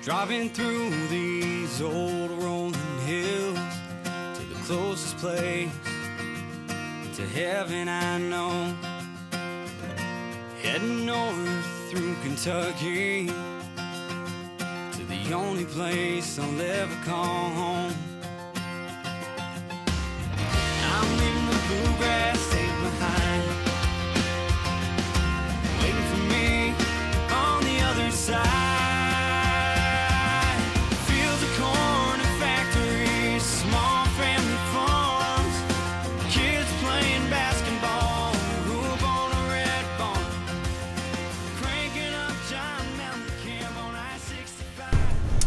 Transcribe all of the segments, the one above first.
Driving through these old rolling hills to the closest place to heaven I know. Heading north through Kentucky to the only place I'll ever call home. I'm leaving the bluegrass state behind, waiting for me on the other side.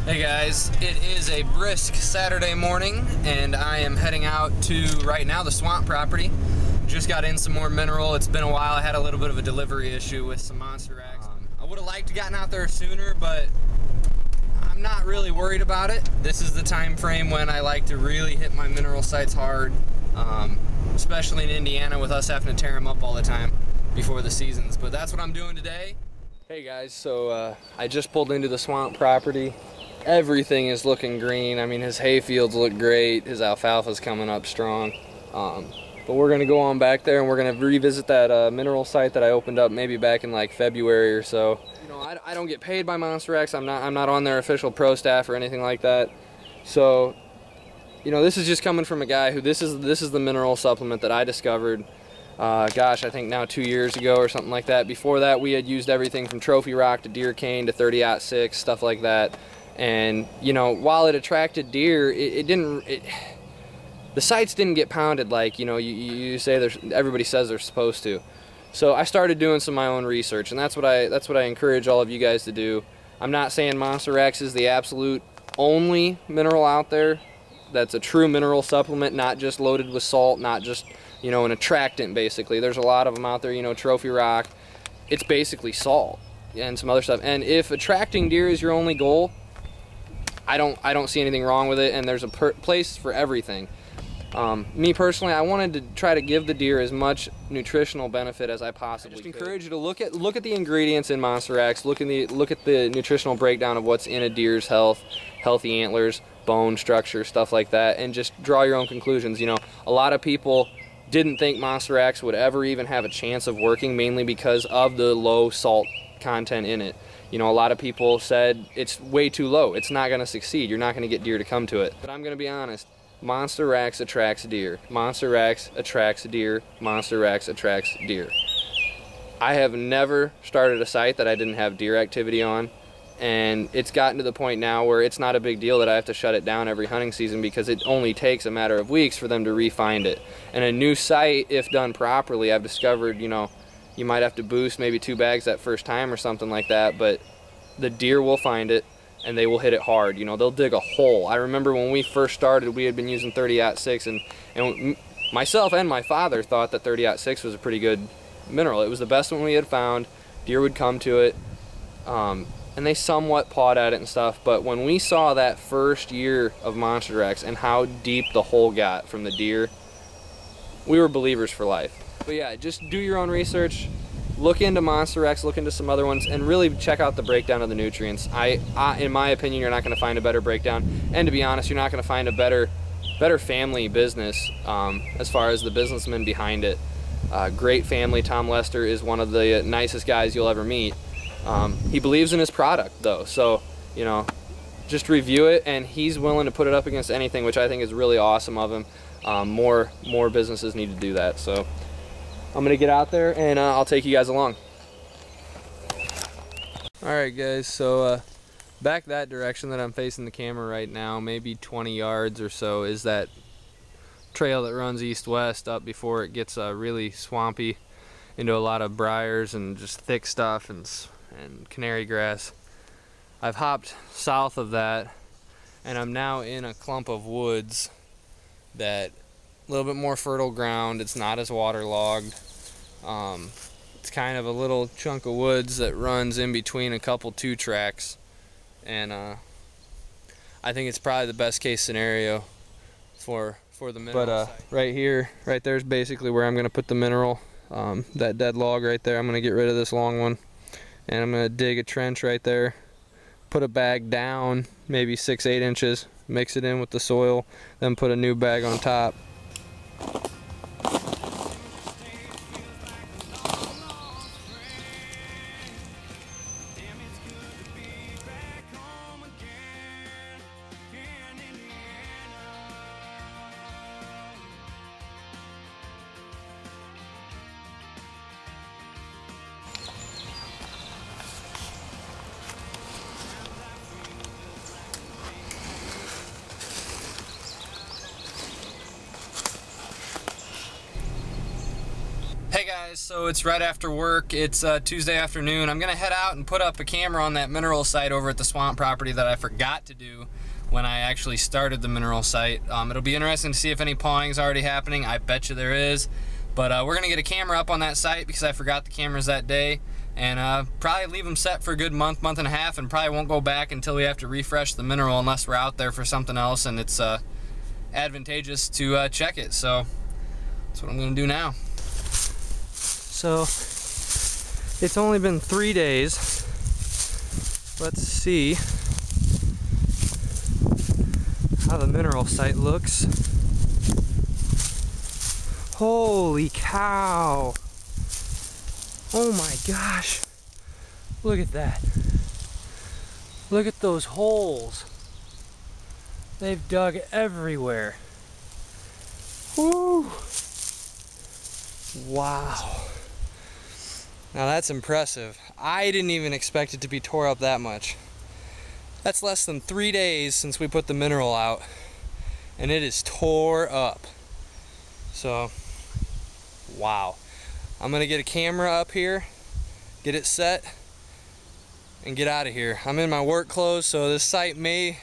Hey guys, it is a brisk Saturday morning and I am heading out to, right now, the swamp property. Just got in some more mineral. It's been a while. I had a little bit of a delivery issue with some Monsterraxx. I would have liked to gotten out there sooner, but I'm not really worried about it. This is the time frame when I like to really hit my mineral sites hard, especially in Indiana with us having to tear them up all the time before the seasons. But that's what I'm doing today. Hey guys, so I just pulled into the swamp property. Everything is looking green. I mean, his hay fields look great. His alfalfa's coming up strong. But we're gonna go on back there and we're gonna revisit that mineral site that I opened up maybe back in like February or so. You know, I don't get paid by Monsterraxx. I'm not on their official pro staff or anything like that. So, you know, this is just coming from a guy who this is the mineral supplement that I discovered. Gosh, I think now 2 years ago or something like that. Before that, we had used everything from trophy rock to deer cane to 30-06, stuff like that. And, you know, while it attracted deer, the sites didn't get pounded like, you know, you say everybody says they're supposed to. So I started doing some of my own research, and that's what I encourage all of you guys to do. I'm not saying Monsterraxx is the absolute only mineral out there that's a true mineral supplement, not just loaded with salt, not just, you know, an attractant basically. There's a lot of them out there, you know, trophy rock. It's basically salt and some other stuff. And if attracting deer is your only goal, I don't see anything wrong with it, and there's a place for everything. Me personally, I wanted to try to give the deer as much nutritional benefit as I possibly could. I just encourage you to look at the ingredients in Monsterraxx, look at the nutritional breakdown of what's in a deer's health, healthy antlers, bone structure, stuff like that, and just draw your own conclusions. You know, a lot of people didn't think Monsterraxx would ever even have a chance of working, mainly because of the low salt content in it. You know, a lot of people said it's way too low, it's not going to succeed, you're not going to get deer to come to it. But I'm going to be honest, Monsterraxx attracts deer. Monsterraxx attracts deer. Monsterraxx attracts deer. I have never started a site that I didn't have deer activity on, and it's gotten to the point now where it's not a big deal that I have to shut it down every hunting season, because it only takes a matter of weeks for them to re-find it. And a new site, if done properly, I've discovered, you know, you might have to boost maybe 2 bags that first time or something like that, but the deer will find it and they will hit it hard. You know, they'll dig a hole. I remember when we first started, we had been using 30-06, and myself and my father thought that 30-06 was a pretty good mineral. It was the best one we had found. Deer would come to it, and they somewhat pawed at it and stuff, but when we saw that first year of Monsterraxx and how deep the hole got from the deer, we were believers for life. But yeah, just do your own research, look into Monsterraxx, look into some other ones, and really check out the breakdown of the nutrients. In my opinion, you're not going to find a better breakdown, and to be honest, you're not going to find a better family business as far as the businessman behind it. Great family. Tom Lester is one of the nicest guys you'll ever meet. He believes in his product though, so, you know, just review it, and he's willing to put it up against anything, which I think is really awesome of him. More businesses need to do that, so I'm gonna get out there and I'll take you guys along. Alright guys, so back that direction that I'm facing the camera right now, maybe 20 yards or so, is that trail that runs east-west up before it gets really swampy into a lot of briars and just thick stuff and canary grass. I've hopped south of that and I'm now in a clump of woods that a little bit more fertile ground. It's not as waterlogged. It's kind of a little chunk of woods that runs in between a couple 2 tracks, and I think it's probably the best case scenario for the mineral. But right here, right there is basically where I'm going to put the mineral. That dead log right there, I'm going to get rid of this long one, and I'm going to dig a trench right there, put a bag down maybe 6-8 inches, mix it in with the soil, then put a new bag on top. Hey guys, so it's right after work. It's Tuesday afternoon. I'm gonna head out and put up a camera on that mineral site over at the swamp property that I forgot to do when I actually started the mineral site. It'll be interesting to see if any pawing is already happening. I bet you there is. But we're gonna get a camera up on that site because I forgot the cameras that day, and probably leave them set for a good month and a half, and probably won't go back until we have to refresh the mineral unless we're out there for something else and it's advantageous to check it. So that's what I'm gonna do now. So it's only been 3 days. Let's see how the mineral site looks. Holy cow! Oh my gosh! Look at that. Look at those holes. They've dug everywhere. Woo! Wow. Now that's impressive. I didn't even expect it to be tore up that much. That's less than 3 days since we put the mineral out, and it is tore up. So, wow. I'm gonna get a camera up here, get it set, and get out of here. I'm in my work clothes, so this site may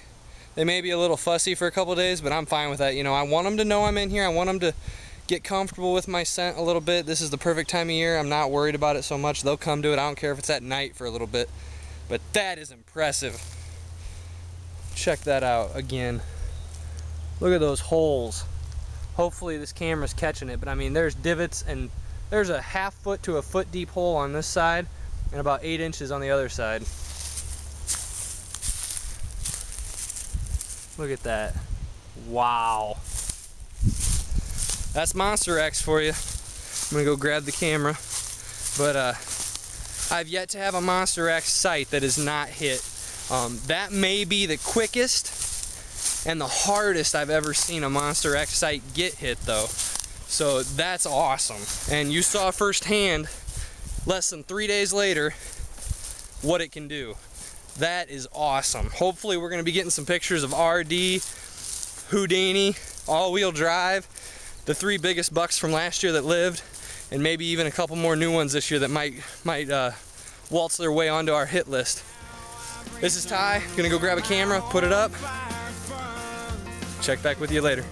be a little fussy for a couple days, but I'm fine with that. You know, I want them to know I'm in here. I want them to get comfortable with my scent a little bit. This is the perfect time of year. I'm not worried about it so much. They'll come to it. I don't care if it's at night for a little bit. But that is impressive. Check that out again. Look at those holes. Hopefully this camera's catching it, but I mean there's divots, and there's a 1/2 foot to a foot deep hole on this side and about 8 inches on the other side. Look at that. Wow. That's Monsterraxx for you. I'm gonna go grab the camera, but I've yet to have a Monsterraxx site that is not hit. That may be the quickest and the hardest I've ever seen a Monsterraxx site get hit though. So that's awesome. And you saw firsthand, less than 3 days later, what it can do. That is awesome. Hopefully we're gonna be getting some pictures of RD, Houdini, all-wheel drive, the 3 biggest bucks from last year that lived, and maybe even a couple more new ones this year that might waltz their way onto our hit list. This is Ty, gonna go grab a camera, put it up, check back with you later.